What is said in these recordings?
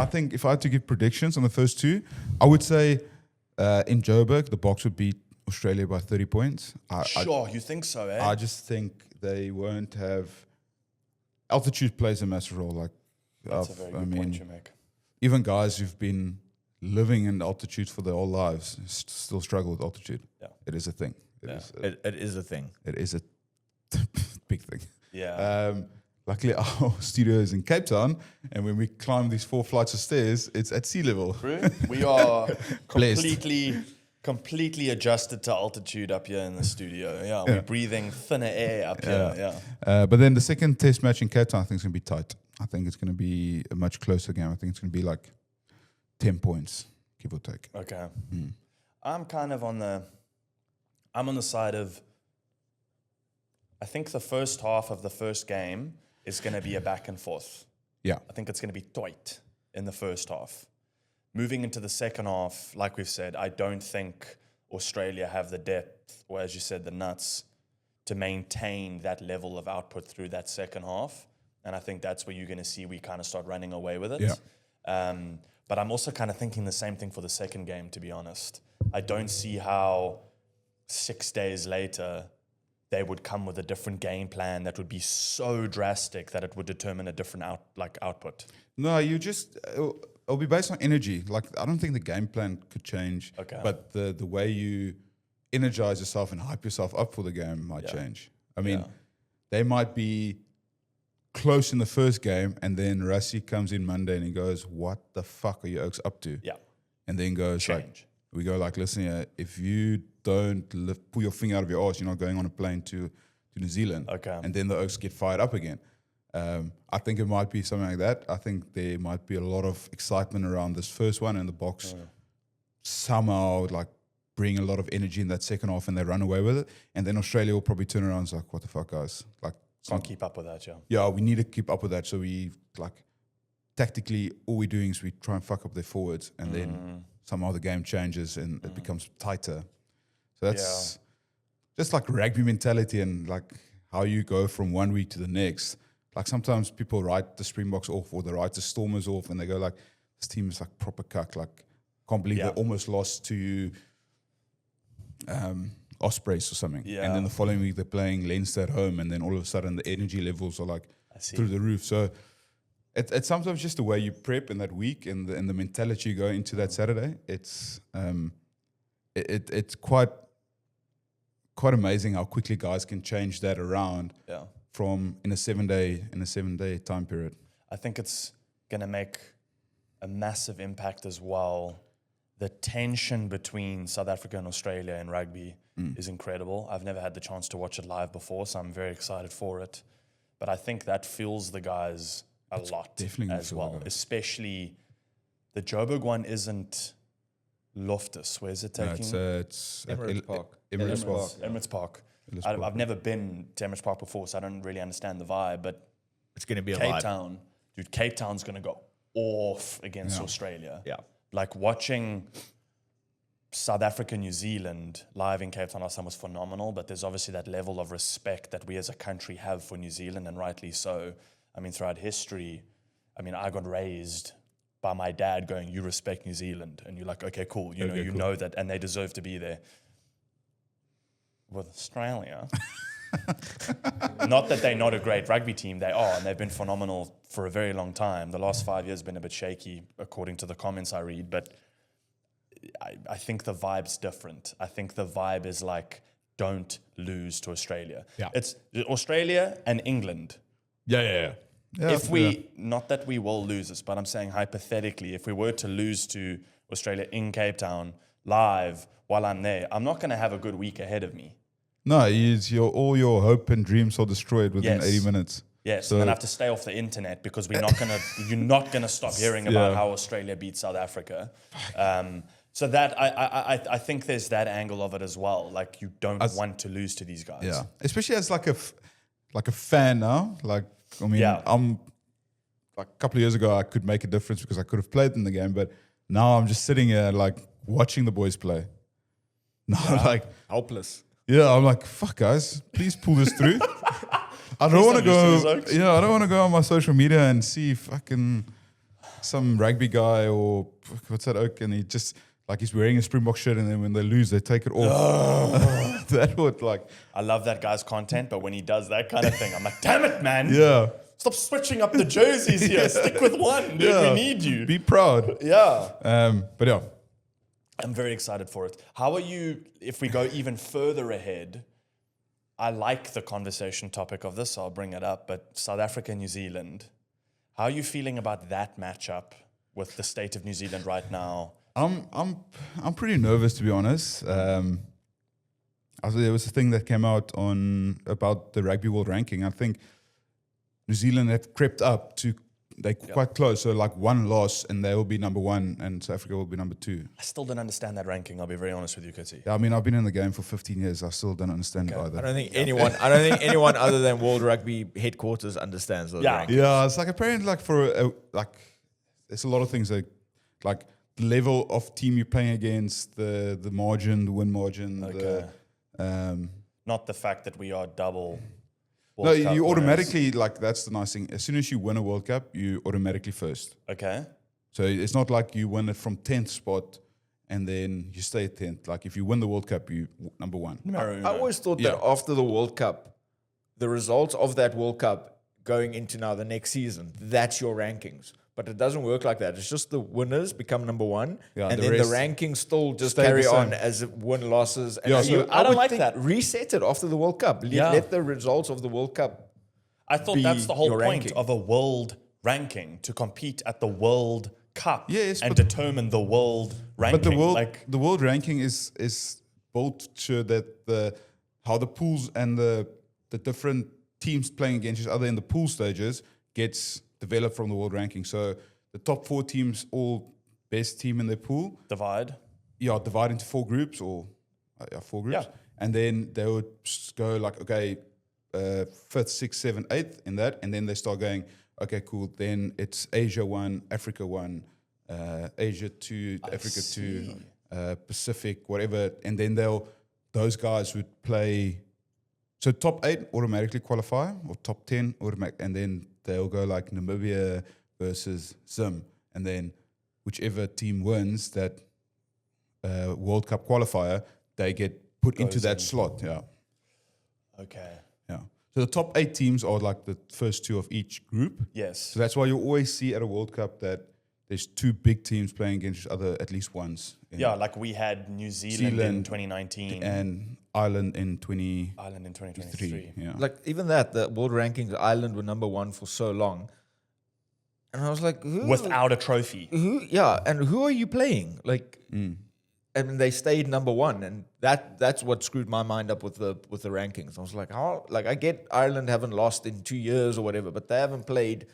I think if I had to give predictions on the first two, I would say in Joburg, the Boks would beat Australia by 30 points. Sure, you think so, eh? I just think they won't have... Altitude plays a massive role. Like, That's a very good point you make. Even guys who've been living in altitude for their whole lives still struggle with altitude. Yeah. It is a thing. It is a thing. It is a big thing. Yeah. Luckily, our studio is in Cape Town, and when we climb these 4 flights of stairs, it's at sea level. True. We are completely adjusted to altitude up here in the studio. Yeah, we're breathing thinner air up here. Yeah. But then the second test match in Cape Town, I think it's going to be tight. I think it's going to be a much closer game. I think it's going to be like 10 points, give or take. Okay. I'm kind of on the side of, I think the first half of the first game is going to be a back and forth. Yeah. I think it's going to be tight in the first half. Moving into the second half, like we've said, I don't think Australia have the depth, or as you said, the nuts, to maintain that level of output through that second half. And I think that's where you're going to see we kind of start running away with it. Yeah. But I'm also kind of thinking the same thing for the second game, to be honest. I don't see how 6 days later they would come with a different game plan that would be so drastic that it would determine a different output. No, it'll be based on energy. Like, I don't think the game plan could change. Okay. But the way you energize yourself and hype yourself up for the game might change. I mean, they might be close in the first game, and then Rassie comes in Monday and he goes, "What the fuck are you Oaks up to?" Yeah. And then goes listen here, if you don't pull your finger out of your arse, you're not going on a plane to New Zealand. Okay. And then the Oaks get fired up again. I think it might be something like that. I think there might be a lot of excitement around this first one, and the Boks somehow like bring a lot of energy in that second half, and they run away with it. And then Australia will probably turn around and say, like, "What the fuck, guys? Like, can't keep up with that, yeah, we need to keep up with that." So we tactically, all we're doing is we try and fuck up their forwards, and then somehow the game changes and it becomes tighter. So that's just like rugby mentality and like how you go from one week to the next. Like sometimes people write the Springboks off or they write the Stormers off, and they go like, "This team is like proper cuck. Like, can't believe they almost lost to Ospreys or something." Yeah. And then the following week they're playing Leinster at home, and then all of a sudden the energy levels are like through the roof. So it's sometimes just the way you prep in that week and the mentality you go into that Saturday. It's quite amazing how quickly guys can change that around. Yeah. From in a 7 day time period. I think it's going to make a massive impact as well. The tension between South Africa and Australia in rugby is incredible. I've never had the chance to watch it live before, so I'm very excited for it. But I think that fuels the guys a lot as well. Especially the Joburg one isn't Loftus. Where is it taking? No, it's Emirates Park. Emirates Park. I've never been to Emirates Park before, so I don't really understand the vibe. But it's going to be a Cape vibe. Town, dude. Cape Town's going to go off against Australia. Yeah. Like watching South Africa, New Zealand live in Cape Town last time was phenomenal. But there's obviously that level of respect that we as a country have for New Zealand, and rightly so. I mean, throughout history, I got raised by my dad going, "You respect New Zealand," and you're like, "Okay, cool." You know that, and they deserve to be there. With Australia, not that they're not a great rugby team, they are, and they've been phenomenal for a very long time. The last 5 years have been a bit shaky, according to the comments I read, but I think the vibe's different. I think the vibe is like, don't lose to Australia. Yeah. It's Australia and England. Yeah, Not that we will lose this, but I'm saying hypothetically, if we were to lose to Australia in Cape Town live while I'm there, I'm not going to have a good week ahead of me. No, all your hope and dreams are destroyed within 80 minutes. Yes, so, and then I have to stay off the internet because you're not gonna stop hearing about how Australia beat South Africa. So that I think there's that angle of it as well. Like, you don't want to lose to these guys. Yeah, especially as like a fan now. Like, I mean, I'm like a couple of years ago I could make a difference because I could have played in the game, but now I'm just sitting here like watching the boys play. Now like helpless. Yeah, I'm like, fuck guys, please pull this through. I don't want to go. I don't want to go on my social media and see fucking some rugby guy or what's that oak, and he just like he's wearing a Springbok shirt, and then when they lose, they take it off. That would like, I love that guy's content, but when he does that kind of thing, I'm like, damn it, man. yeah, Stop switching up the jerseys here. Stick with one, dude. Yeah. We need you. be proud. Yeah. But yeah, I'm very excited for it. How are you, if we go even further ahead, I like the conversation topic of this, so I'll bring it up, but South Africa, New Zealand, how are you feeling about that matchup with the state of New Zealand right now? I'm pretty nervous, to be honest. There was a thing that came out about the Rugby World Ranking. I think New Zealand had crept up to quite close. So like one loss and they will be number one, and South Africa will be number two. I still don't understand that ranking. I'll be very honest with you, Curtie. Yeah, I mean, I've been in the game for 15 years. I still don't understand it either. I don't think anyone other than World Rugby headquarters understands those Yeah. rankings. Yeah, it's like apparently like there's a lot of things like the level of team you're playing against, the margin, the win margin. Okay. Not the fact that we are double. No, World Cup you winners. automatically, like, that's the nice thing. As soon as you win a World Cup, you automatically first. Okay. So it's not like you win it from 10th spot and then you stay at 10th. Like if you win the World Cup, you number one. I always thought that after the World Cup, the results of that World Cup going into now the next season, that's your rankings. But it doesn't work like that. It's just the winners become number one, Yeah, and the then the rest rankings still just stay the carry same. on as win losses. And Yeah, so so I don't would like think that. Reset it after the World Cup. Yeah. Let the results of the World Cup. I thought be that's the whole your point ranking. of a world ranking, to compete at the World Cup Yes, and but- determine the world ranking. But the world ranking is built so that how the pools and the different teams playing against each other in the pool stages gets developed from the world ranking. So the top 4 teams, all best team in their pool, divide. divide into 4 groups or 4 groups, Yeah. and then they would go like, okay, 5th, 6th, 7th, 8th in that, and then they start going, okay, cool. Then it's Asia 1, Africa 1, Asia 2, Africa 2, Pacific, whatever, and then those guys would play. So top 8 automatically qualify, or top 10 automatic, and then they'll go like Namibia versus Zim, and then whichever team wins that World Cup qualifier, they get put into that slot. Yeah, Okay. yeah. So the top 8 teams are like the first 2 of each group. Yes. So that's why you always see at a World Cup that there's 2 big teams playing against each other at least once. Yeah, like we had New Zealand in 2019 and Ireland in Ireland in 2023. 2023. Yeah. Like even that, the world rankings, Ireland were number 1 for so long. And I was like, Without a trophy. and who are you playing? Like, and they stayed number 1, and that's what screwed my mind up with the rankings. I was like, how? Like, I get Ireland haven't lost in 2 years or whatever, but they haven't played.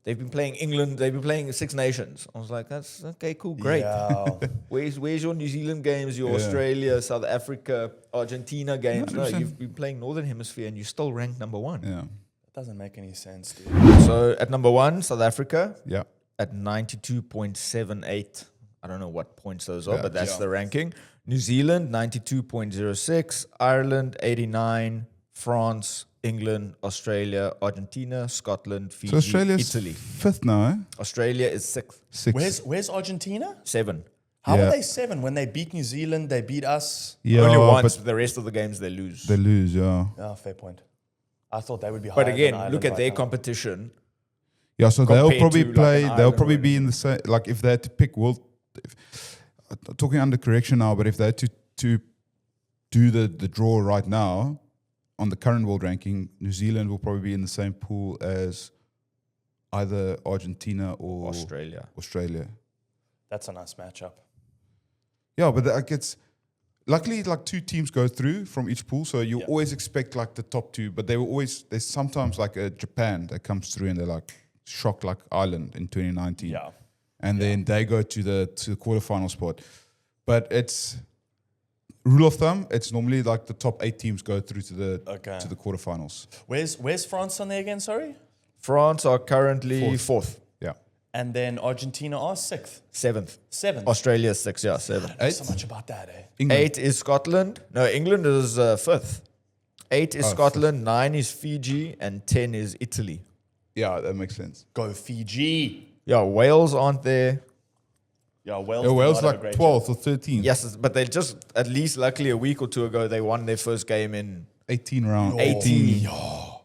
They've been playing England. They've been playing 6 Nations. I was like, that's okay, cool, great. Yeah. Where's your New Zealand games? Your Australia, South Africa, Argentina games? No, 100%. you've been playing Northern Hemisphere, and you still ranked number 1. Yeah. That doesn't make any sense, dude. So at number 1, South Africa Yeah. at 92.78. I don't know what points those are, Yeah, but that's the ranking. New Zealand, 92.06. Ireland, 89. France, England, Australia, Argentina, Scotland, Fiji, So Australia's Italy. 5th now, eh? Australia is 6th. 6th. Where's Argentina? 7. How Yeah. are they 7 when they beat New Zealand? They beat us. Yeah, Only once, but the rest of the games they lose. they lose, yeah. Oh, fair point. I thought they would be higher. But than again, Ireland look at right their now. competition. Yeah, so they'll Compared probably to, like, play. an They'll Ireland probably or be in the same. Like if they had to pick world, talking under correction now, but if they had to do the draw right now on the current world ranking, New Zealand will probably be in the same pool as either Argentina or Australia. That's a nice matchup. Yeah, but like luckily like 2 teams go through from each pool, so you always expect like the top 2. But there's sometimes like a Japan that comes through and they're like shocked, like Ireland in 2019. Yeah. And then they go to the quarterfinal spot. But it's rule of thumb, it's normally like the top 8 teams go through to the quarterfinals. Where's France on there again? Sorry. France are currently 4th. Yeah. And then Argentina are 6th, 7th. 7th. Australia is 6th, yeah, 7th. I don't know so much about that, eh? England. 8 is Scotland. No, England is 5th. 8 is Scotland, 9 is Fiji, and 10 is Italy. Yeah, that makes sense. Go Fiji. Yeah, Wales aren't there. Yeah, Wales. Yeah, did Wales not have a like great 12th or 13th. Yes, but they just, at least luckily a week or two ago, they won their first game in 18 round. 18.